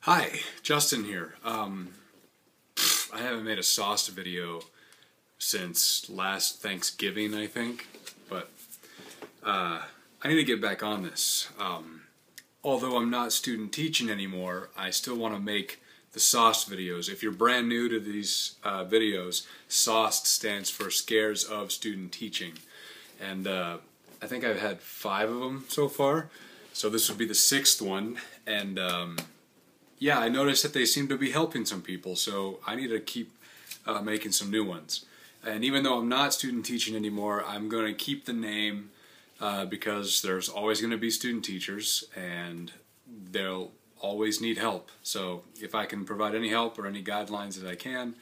Hi, Justin here. I haven't made a SOST video since last Thanksgiving, I think, but I need to get back on this. Although I'm not student teaching anymore, I still want to make the SOST videos. If you're brand new to these videos, SOST stands for Scares of Student Teaching, and I think I've had 5 of them so far, so this would be the 6th one, and yeah, I noticed that they seem to be helping some people, so I need to keep making some new ones. And even though I'm not student teaching anymore, I'm going to keep the name because there's always going to be student teachers and they'll always need help. So if I can provide any help or any guidelines that I can,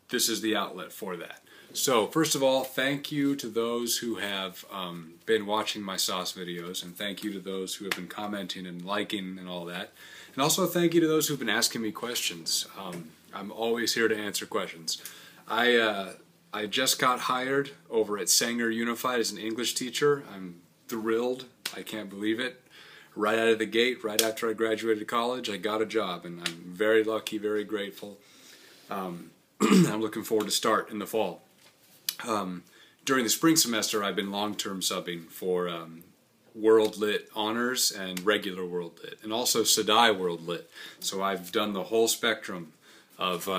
this is the outlet for that. So first of all, thank you to those who have been watching my SOST videos, and thank you to those who have been commenting and liking and all that. And also thank you to those who've been asking me questions. I'm always here to answer questions. I just got hired over at Sanger Unified as an English teacher. I'm thrilled. I can't believe it. Right out of the gate, right after I graduated college, I got a job, and I'm very lucky, very grateful. I'm looking forward to start in the fall. During the spring semester, I've been long-term subbing for World Lit Honors and regular World Lit, and also Sedai World Lit. So I've done the whole spectrum of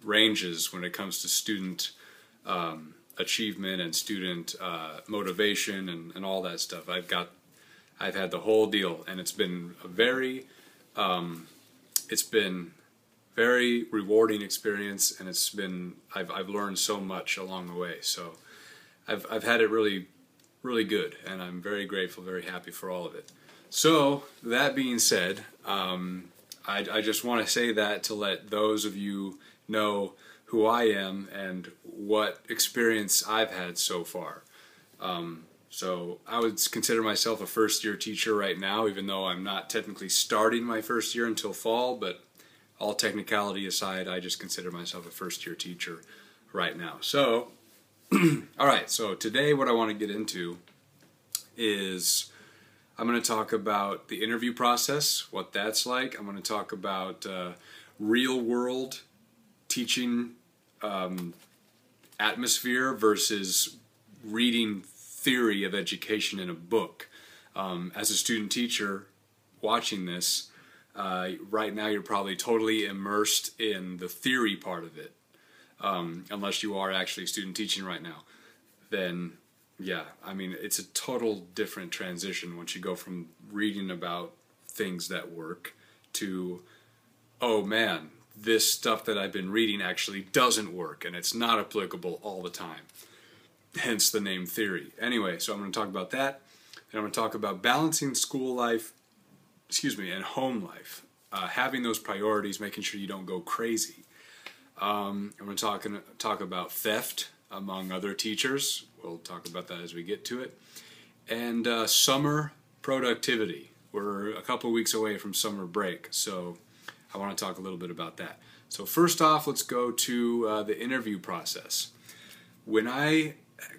ranges when it comes to student achievement and student motivation and all that stuff. I've had the whole deal, and it's been a very rewarding experience, and I've learned so much along the way. So I've had it really good, and I'm very grateful, very happy for all of it. So that being said, I just want to say that to let those of you know who I am and what experience I've had so far. So I would consider myself a first-year teacher right now, even though I'm not technically starting my first year until fall, but all technicality aside, I just consider myself a first-year teacher right now. So, alright, so today what I want to get into is I'm going to talk about the interview process, what that's like. I'm going to talk about real-world teaching atmosphere versus reading theory of education in a book. As a student teacher watching this, right now you're probably totally immersed in the theory part of it, unless you are actually student teaching right now. Then, yeah, I mean, it's a total different transition once you go from reading about things that work to, oh man, this stuff that I've been reading actually doesn't work, and it's not applicable all the time. Hence the name theory. Anyway, so I'm going to talk about that, and I'm going to talk about balancing school life, and home life. Having those priorities, making sure you don't go crazy. I'm going to talk about theft among other teachers. We'll talk about that as we get to it. And summer productivity. We're a couple weeks away from summer break, so I want to talk a little bit about that. So first off, let's go to the interview process. When I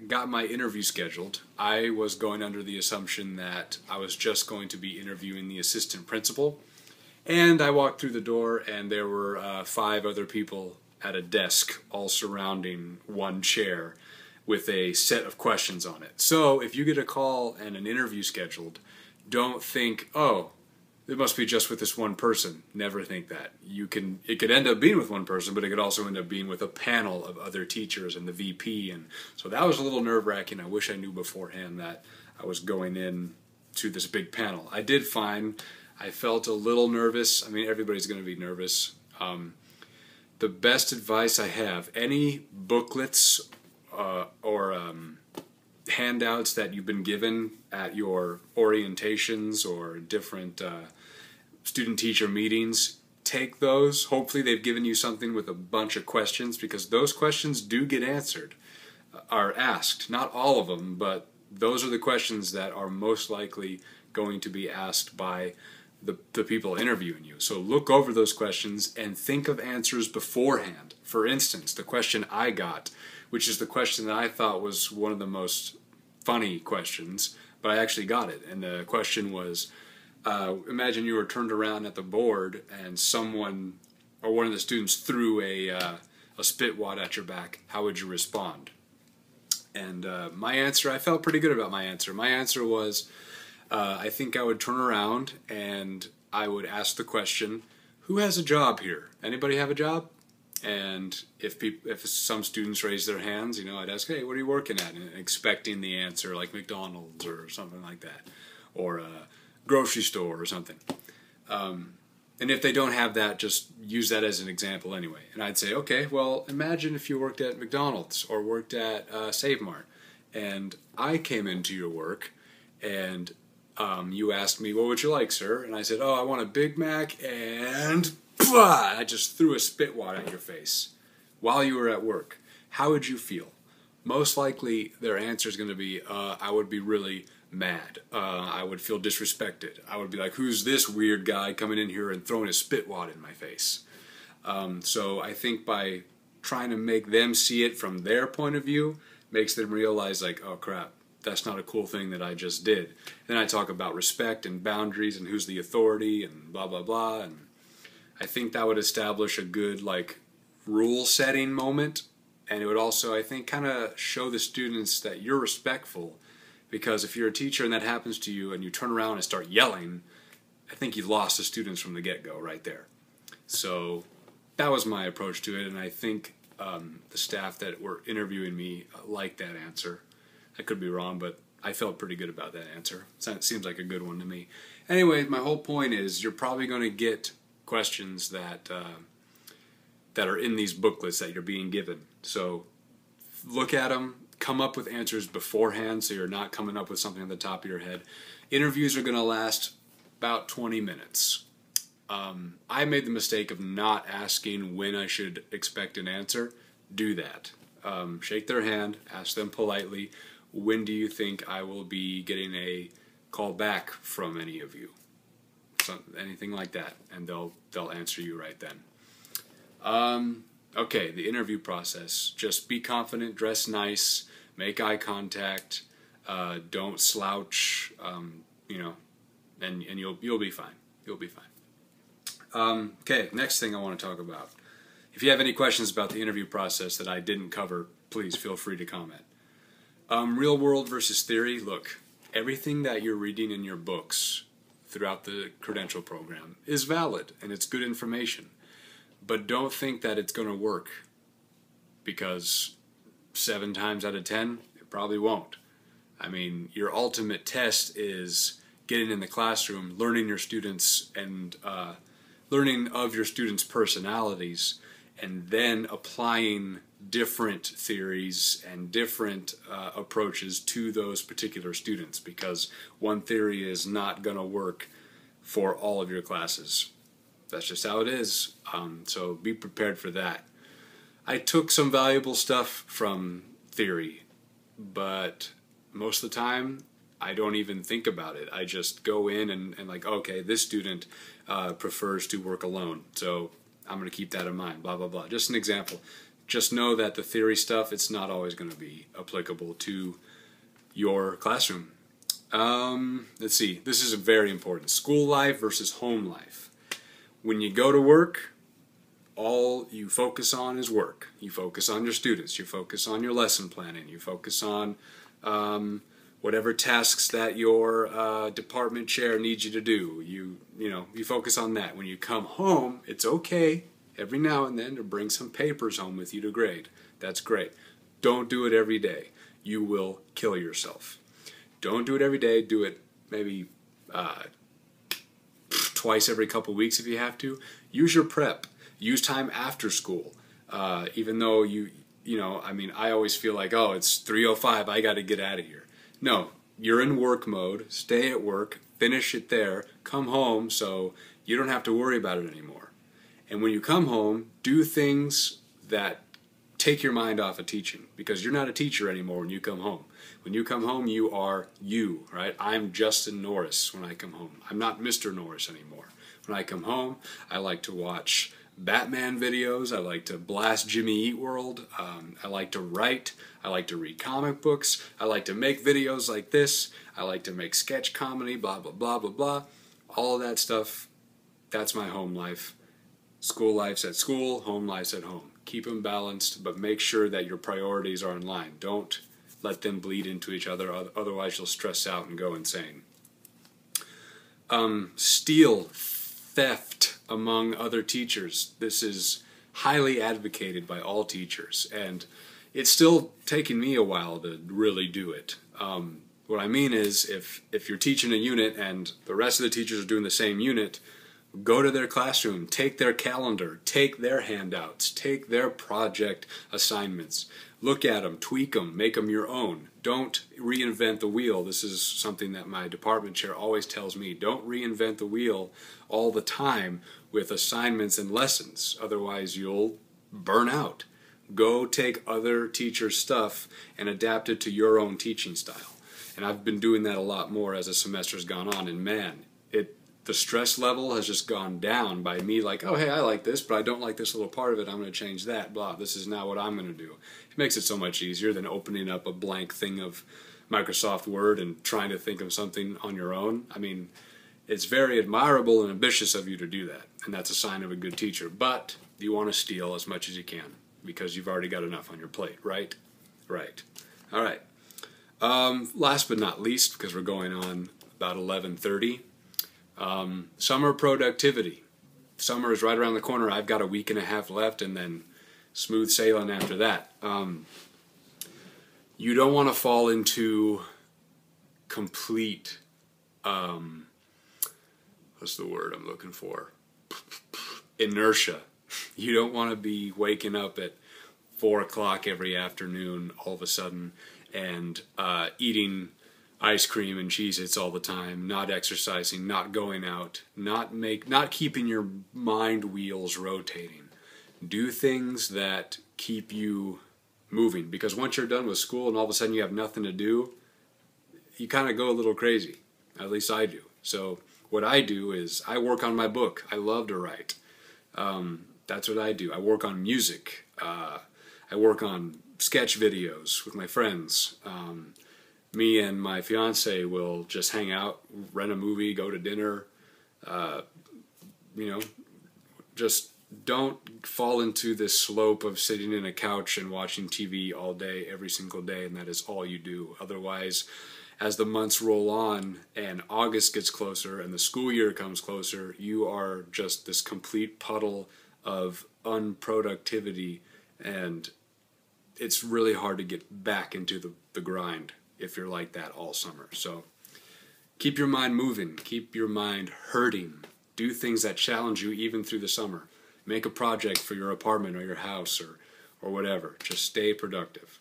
got my interview scheduled, I was going under the assumption that I was just going to be interviewing the assistant principal, and I walked through the door and there were 5 other people at a desk all surrounding one chair with a set of questions on it. So if you get a call and an interview scheduled, don't think, oh, it must be just with this one person. Never think that. It could end up being with one person, but it could also end up being with a panel of other teachers and the VP. And so that was a little nerve-wracking. I wish I knew beforehand that I was going in to this big panel. I did fine. I felt a little nervous. I mean, everybody's going to be nervous. The best advice I have, any booklets or handouts that you've been given at your orientations or different student-teacher meetings, take those. Hopefully they've given you something with a bunch of questions, because those questions do get answered, are asked. Not all of them, but those are the questions that are most likely going to be asked by the people interviewing you. So look over those questions and think of answers beforehand. For instance, the question I got, which is the question that I thought was one of the most funny questions, but I actually got it. And the question was, Imagine you were turned around at the board and someone or one of the students threw a spit wad at your back. How would you respond? And my answer, I felt pretty good about my answer. My answer was, I think I would turn around and I would ask the question, who has a job here? Anybody have a job? And if some students raise their hands, I'd ask, hey, what are you working at? And expecting the answer like McDonald's or something like that, or a grocery store or something. And if they don't have that, just use that as an example anyway. And I'd say, okay, well, imagine if you worked at McDonald's or worked at Save Mart, and I came into your work, and you asked me, what would you like, sir? And I said, oh, I want a Big Mac, and I just threw a spit wad at your face while you were at work. How would you feel? Most likely their answer is going to be, I would be really mad. I would feel disrespected. I would be like, who's this weird guy coming in here and throwing a spit wad in my face? So I think by trying to make them see it from their point of view makes them realize like, oh crap, that's not a cool thing that I just did. Then I talk about respect and boundaries and who's the authority and blah blah blah, and I think that would establish a good like rule setting moment, and it would also, I think, kind of show the students that you're respectful, because if you're a teacher and that happens to you and you turn around and start yelling, I think you lost the students from the get-go right there. So that was my approach to it, and I think the staff that were interviewing me liked that answer. I could be wrong, but I felt pretty good about that answer. It seems like a good one to me. Anyway, my whole point is you're probably going to get questions that are in these booklets that you're being given. So look at them, come up with answers beforehand so you're not coming up with something on the top of your head. Interviews are going to last about 20 minutes. I made the mistake of not asking when I should expect an answer. Do that. Shake their hand, ask them politely, when do you think I will be getting a call back from any of you? Anything like that, and they'll answer you right then. Okay, the interview process. Just be confident, dress nice, make eye contact, don't slouch, and you'll be fine. You'll be fine. Okay, next thing I want to talk about. If you have any questions about the interview process that I didn't cover, please feel free to comment. Real world versus theory. Look, everything that you're reading in your books throughout the credential program is valid and it's good information, but don't think that it's going to work, because 7 times out of 10 it probably won't. I mean, your ultimate test is getting in the classroom, learning your students and learning of your students' personalities, and then applying different theories and different approaches to those particular students, because one theory is not going to work for all of your classes. That's just how it is. So be prepared for that. I took some valuable stuff from theory, but most of the time I don't even think about it. I just go in and like, okay, this student prefers to work alone, so I'm going to keep that in mind, blah, blah, blah. Just an example. Just know that the theory stuff, it's not always going to be applicable to your classroom. Let's see. This is very important. School life versus home life. When you go to work, all you focus on is work. You focus on your students. You focus on your lesson planning. You focus on whatever tasks that your department chair needs you to do. You focus on that. When you come home, it's okay every now and then to bring some papers home with you to grade. That's great. Don't do it every day. You will kill yourself. Don't do it every day. Do it maybe twice every couple weeks if you have to. Use your prep. Use time after school. Even though I always feel like, oh, it's 3:05, I got to get out of here. No, you're in work mode. Stay at work. Finish it there. Come home so you don't have to worry about it anymore. And when you come home, do things that take your mind off of teaching, because you're not a teacher anymore when you come home. When you come home, you are you, right? I'm Justin Norris when I come home. I'm not Mr. Norris anymore. When I come home, I like to watch Batman videos. I like to blast Jimmy Eat World. I like to write. I like to read comic books. I like to make videos like this. I like to make sketch comedy, blah, blah, blah, blah, blah. All of that stuff, that's my home life. School life's at school, home life's at home. Keep them balanced, but make sure that your priorities are in line. Don't let them bleed into each other, otherwise you'll stress out and go insane. Theft among other teachers. This is highly advocated by all teachers, and it's still taking me a while to really do it. What I mean is, if you're teaching a unit and the rest of the teachers are doing the same unit, go to their classroom, take their calendar, take their handouts, take their project assignments, look at them, tweak them, make them your own. Don't reinvent the wheel. This is something that my department chair always tells me. Don't reinvent the wheel all the time with assignments and lessons. Otherwise, you'll burn out. Go take other teachers' stuff and adapt it to your own teaching style. And I've been doing that a lot more as the semester's gone on, and man, the stress level has just gone down by me like, oh hey, I like this, but I don't like this little part of it, I'm going to change that, blah, this is now what I'm going to do. It makes it so much easier than opening up a blank thing of Microsoft Word and trying to think of something on your own. I mean, it's very admirable and ambitious of you to do that, and that's a sign of a good teacher, but you want to steal as much as you can because you've already got enough on your plate, right? Right. All right. Last but not least, because we're going on about 11:30, summer productivity. Summer is right around the corner. I've got a week and a half left, and then smooth sailing after that. You don't want to fall into complete, what's the word I'm looking for? Inertia. You don't want to be waking up at 4 o'clock every afternoon all of a sudden and eating ice cream and Cheez-Its all the time, not exercising, not going out, not keeping your mind wheels rotating. Do things that keep you moving, because once you're done with school and all of a sudden you have nothing to do, you kind of go a little crazy. At least I do. So what I do is I work on my book. I love to write. That's what I do. I work on music. I work on sketch videos with my friends. Me and my fiance will just hang out, rent a movie, go to dinner. Just don't fall into this slope of sitting in a couch and watching TV all day, every single day, and that is all you do. Otherwise, as the months roll on and August gets closer and the school year comes closer, you are just this complete puddle of unproductivity, and it's really hard to get back into the grind if you're like that all summer. So keep your mind moving, keep your mind hurting, do things that challenge you even through the summer. Make a project for your apartment or your house or whatever. Just stay productive.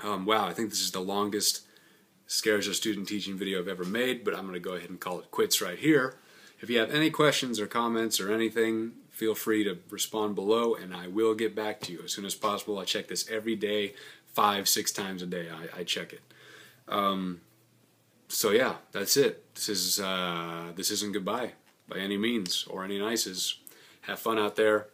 Wow, I think this is the longest Scares of Student Teaching video I've ever made, but I'm going to go ahead and call it quits right here. If you have any questions or comments or anything, feel free to respond below and I will get back to you as soon as possible. I check this every day, 5-6 times a day. I check it. So yeah, that's it. This isn't goodbye by any means or any nices. Have fun out there.